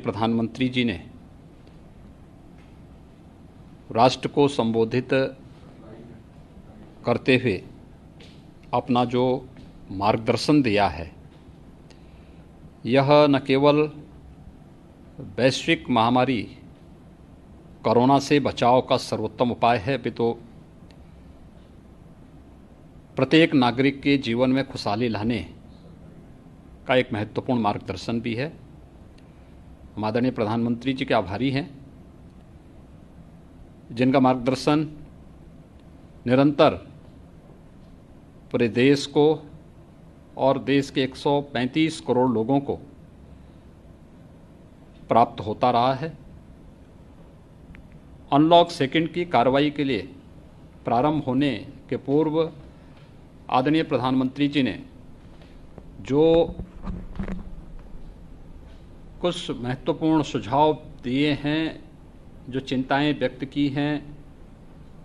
प्रधानमंत्री जी ने राष्ट्र को संबोधित करते हुए अपना जो मार्गदर्शन दिया है, यह न केवल वैश्विक महामारी कोरोना से बचाव का सर्वोत्तम उपाय है, अपितु प्रत्येक नागरिक के जीवन में खुशहाली लाने का एक महत्वपूर्ण मार्गदर्शन भी है। हम आदरणीय प्रधानमंत्री जी के आभारी हैं, जिनका मार्गदर्शन निरंतर पूरे देश को और देश के 135 करोड़ लोगों को प्राप्त होता रहा है। अनलॉक सेकंड की कार्रवाई के लिए प्रारंभ होने के पूर्व आदरणीय प्रधानमंत्री जी ने जो कुछ महत्वपूर्ण सुझाव दिए हैं, जो चिंताएं व्यक्त की हैं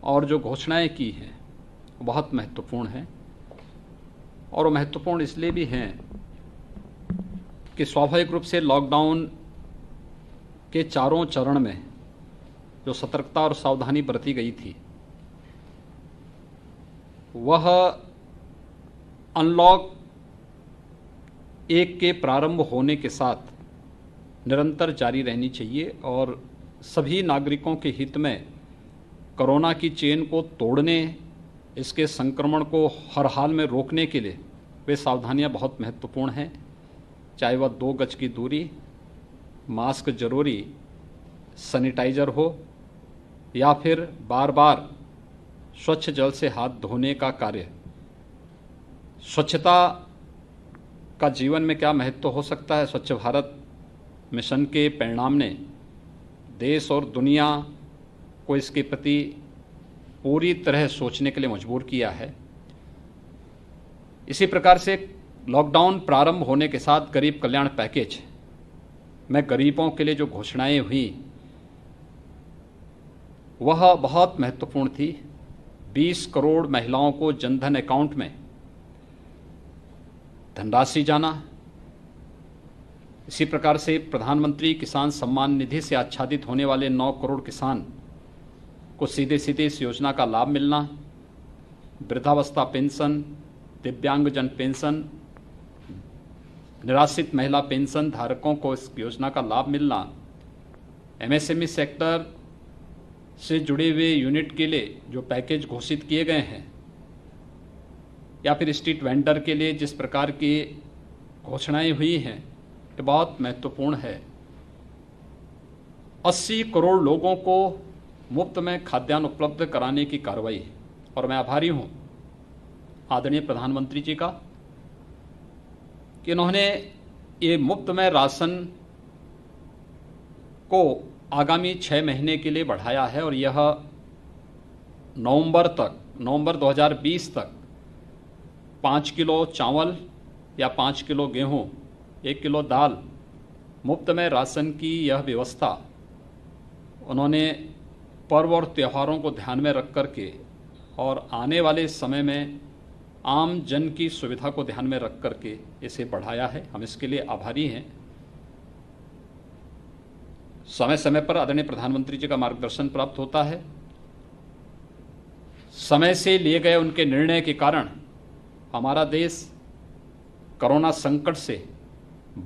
और जो घोषणाएं की हैं, बहुत महत्वपूर्ण हैं। और वो महत्वपूर्ण इसलिए भी हैं कि स्वाभाविक रूप से लॉकडाउन के चारों चरण में जो सतर्कता और सावधानी बरती गई थी, वह अनलॉक 1 के प्रारंभ होने के साथ निरंतर जारी रहनी चाहिए और सभी नागरिकों के हित में कोरोना की चेन को तोड़ने, इसके संक्रमण को हर हाल में रोकने के लिए वे सावधानियां बहुत महत्वपूर्ण हैं। चाहे वह 2 गज की दूरी, मास्क जरूरी, सैनिटाइजर हो या फिर बार बार स्वच्छ जल से हाथ धोने का कार्य। स्वच्छता का जीवन में क्या महत्व हो सकता है? स्वच्छ भारत मिशन के परिणाम ने देश और दुनिया को इसके प्रति पूरी तरह सोचने के लिए मजबूर किया है। इसी प्रकार से लॉकडाउन प्रारंभ होने के साथ गरीब कल्याण पैकेज में गरीबों के लिए जो घोषणाएं हुई, वह बहुत महत्वपूर्ण थी। 20 करोड़ महिलाओं को जनधन अकाउंट में धनराशि जाना। इसी प्रकार से प्रधानमंत्री किसान सम्मान निधि से आच्छादित होने वाले 9 करोड़ किसान को सीधे सीधे इस योजना का लाभ मिलना। वृद्धावस्था पेंशन, दिव्यांगजन पेंशन, निराश्रित महिला पेंशन धारकों को इस योजना का लाभ मिलना। एमएसएमई सेक्टर से जुड़े हुए यूनिट के लिए जो पैकेज घोषित किए गए हैं, या फिर स्ट्रीट वेंडर के लिए जिस प्रकार की घोषणाएं हुई हैं, ये बहुत महत्वपूर्ण है। 80 करोड़ लोगों को मुफ्त में खाद्यान्न उपलब्ध कराने की कार्रवाई, और मैं आभारी हूं आदरणीय प्रधानमंत्री जी का कि इन्होंने ये मुफ्त में राशन को आगामी 6 महीने के लिए बढ़ाया है और यह नवंबर 2020 तक 5 किलो चावल या 5 किलो गेहूं, 1 किलो दाल मुफ्त में राशन की यह व्यवस्था उन्होंने पर्व और त्योहारों को ध्यान में रख करके और आने वाले समय में आम जन की सुविधा को ध्यान में रख करके इसे बढ़ाया है। हम इसके लिए आभारी हैं। समय समय पर आदरणीय प्रधानमंत्री जी का मार्गदर्शन प्राप्त होता है। समय से लिए गए उनके निर्णय के कारण हमारा देश कोरोना संकट से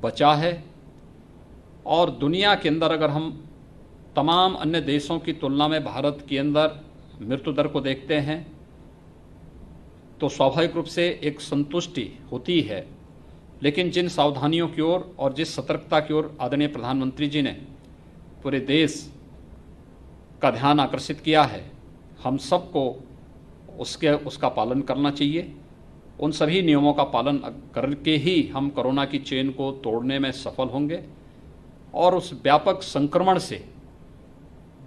बचा है और दुनिया के अंदर अगर हम तमाम अन्य देशों की तुलना में भारत के अंदर मृत्यु दर को देखते हैं तो स्वाभाविक रूप से एक संतुष्टि होती है। लेकिन जिन सावधानियों की ओर और जिस सतर्कता की ओर आदरणीय प्रधानमंत्री जी ने पूरे देश का ध्यान आकर्षित किया है, हम सबको उसका पालन करना चाहिए। उन सभी नियमों का पालन करके ही हम कोरोना की चेन को तोड़ने में सफल होंगे और उस व्यापक संक्रमण से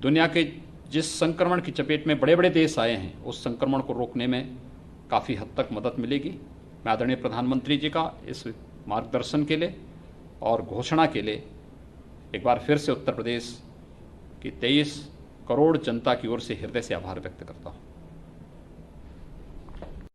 दुनिया के जिस संक्रमण की चपेट में बड़े बड़े देश आए हैं, उस संक्रमण को रोकने में काफ़ी हद तक मदद मिलेगी। मैं आदरणीय प्रधानमंत्री जी का इस मार्गदर्शन के लिए और घोषणा के लिए एक बार फिर से उत्तर प्रदेश की 23 करोड़ जनता की ओर से हृदय से आभार व्यक्त करता हूँ।